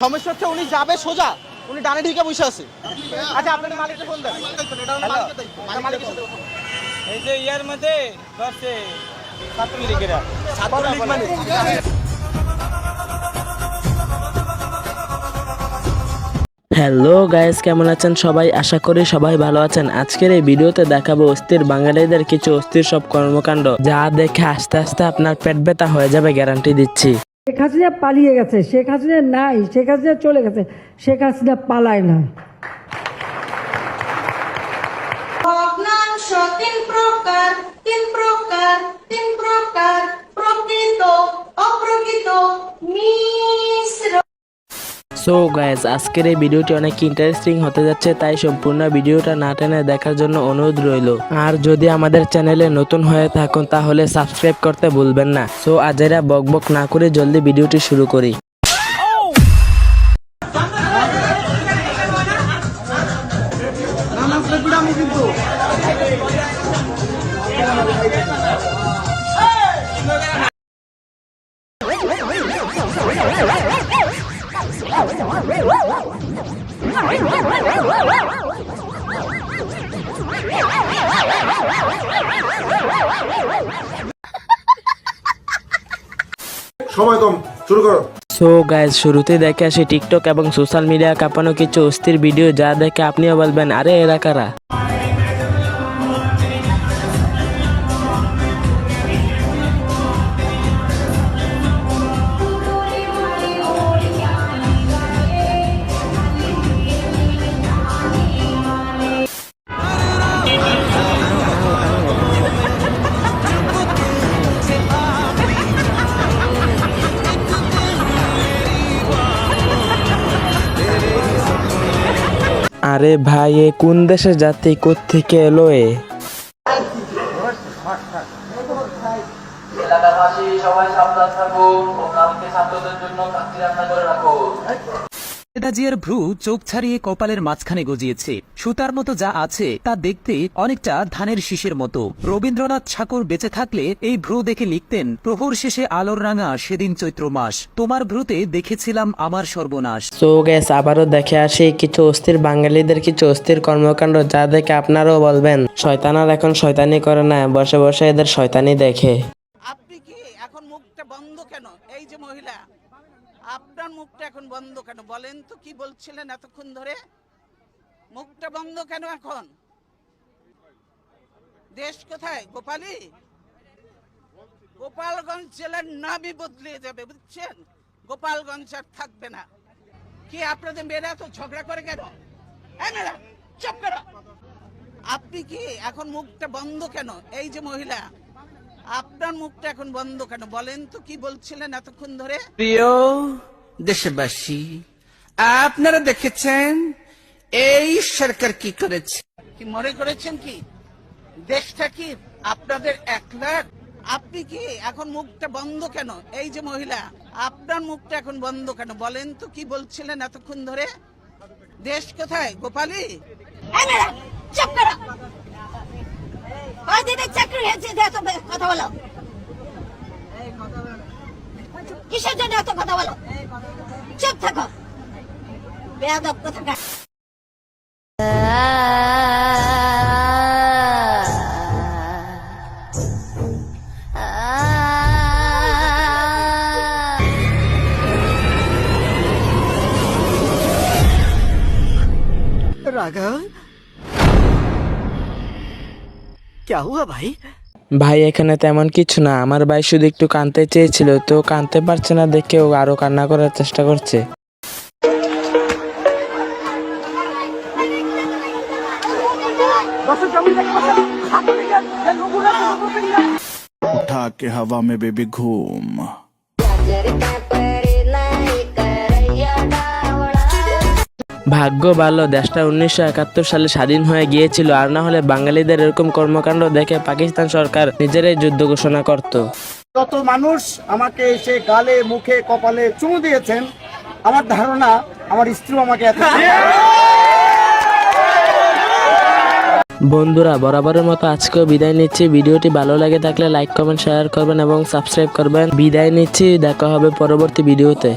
সমস্যা হচ্ছে উনি যাবে সোজা, উনি ডানে ঢুকে বসে আছে। আচ্ছা আপনার মালিককে ফোন দেন। এই যে ইয়ার মধ্যে ধরছে ছাত্রলীগেরা। ছাত্রলীগ মানে হ্যালো গাইস, কেমন আছেন সবাই? আশা করি সবাই ভালো আছেন। আজকের এই ভিডিওতে দেখাবো অস্থির বাঙালিদের কিছু অস্থির সব কর্মকাণ্ড, যা দেখে আস্তে আস্তে আপনার পেট ব্যথা হয়ে যাবে, গ্যারান্টি দিচ্ছি। শেখ হাসিনা পালিয়ে গেছে, শেখ হাসিনা নাই, শেখ হাসিনা চলে গেছে, শেখ হাসিনা পালায় না। ভগ্নাংশ তিন প্রকার, প্রকৃত অপ্রকৃত মিশ্র। সো গাইস, আজকের এই ভিডিওটি অনেক ইন্টারেস্টিং হতে যাচ্ছে, তাই সম্পূর্ণ ভিডিওটা না টেনে দেখার জন্য অনুরোধ রইল। আর যদি আমাদের চ্যানেলে নতুন হয়ে থাকুন তাহলে সাবস্ক্রাইব করতে ভুলবেন না। সো আজেরা বকবক না করে জলদি ভিডিওটি শুরু করি। সময় কম, শুরু করো। সো গাইজ, শুরুতে দেখে আসি টিকটক এবং সোশ্যাল মিডিয়া কাঁপানো কিছু অস্থির ভিডিও, যা দেখে আপনিও বলবেন আরে এরা কারা। আরে ভাই, এ কোন দেশের জাতি, কোত্থেকে এলো এ? এলাকাবাসী সবাই সাবধান থাকুন ও কালকে ছাত্রদের জন্য কাচ্চি রান্না করে রাখুন। খালেদা জিয়ার ভ্রু চোখ ছাড়িয়ে কপালের মাঝখানে গজিয়েছে। সুতার মতো যা আছে তা দেখতে অনেকটা ধানের শীষের মতো। রবীন্দ্রনাথ ঠাকুর বেঁচে থাকলে এই ভ্রু দেখে লিখতেন, প্রভুর শেষে আলোর রাঙা সেদিন চৈত্র মাস, তোমার ভ্রুতে দেখেছিলাম আমার সর্বনাশ। সো গ্যাস, আবারও দেখে আসি কিছু অস্থির বাঙালিদের কিছু অস্থির কর্মকাণ্ড, যা দেখে আপনারাও বলবেন শয়তানার এখন শয়তানি করে না, বসে বসে এদের শয়তানি দেখে। আপনি কি এখন মুখটা বন্ধ কেন? এই যে মহিলা, আপনার মুখটা এখন বন্ধ কেন? বলেন তো, কি বলছিলেন এতক্ষণ ধরে? মুখটা বন্ধ কেন এখন? দেশ কোথায়? গোপালী, গোপালগঞ্জ জেলার নামই বদলে যাবে, বুঝছেন? গোপালগঞ্জ আর থাকবে না। কি আপনাদের মেয়েরা তো ঝগড়া করে কেন? মেয়েরা চুপ করো। আপনি কি এখন মুখটা বন্ধ কেন? এই যে মহিলা, আপনার মুখটা এখন বন্ধ কেন? বলেন তো, কি বলছিলেন এতক্ষণ ধরে? প্রিয় দেশবাসী, আপনারা দেখেছেন এই সরকার কি করেছে। কি মনে করেছেন কি দেশটা কি আপনাদের একলার? আপনি কি এখন মুখটা বন্ধ কেন? এই যে মহিলা, আপনার মুখটা এখন বন্ধ কেন? বলেন তো, কি বলছিলেন এতক্ষণ ধরে? দেশ কোথায়? গোপালী, চুপ করো। কয়দিনের চাকরি হয়েছে যে এত কথা বলো? কিসের জন্য এত কথা বলো? চুপ থাকো, বেয়াদব কোথাকার। राघव, क्या हुआ भाई? ভাই, এখানে তেমন কিছু না, আমার ভাই শুধু একটু কাঁদতে চেয়েছিল, তো কাঁদতে পারছে না দেখে ও আরো কান্না করার চেষ্টা করছে। उठा के हवा में बेबी घूम। ভাগ্য ভালো, দেশটা 1971 সালে স্বাধীন হয়ে গিয়েছিল, আর না হলে বাঙালিদের এরকম কর্মকাণ্ড দেখে পাকিস্তান সরকার নিজেরাই যুদ্ধ ঘোষণা করত। যত মানুষ আমাকে এসে গালে মুখে কপালে চুমু দিয়েছেন, আমার ধারণা আমার স্ত্রী আমাকে এত। বন্ধুরা, বরাবরের মতো আজকেও বিদায় নিচ্ছি। ভিডিওটি ভালো লাগে থাকলে লাইক কমেন্ট শেয়ার করবেন এবং সাবস্ক্রাইব করবেন। বিদায় নিচ্ছি, দেখা হবে পরবর্তী ভিডিওতে।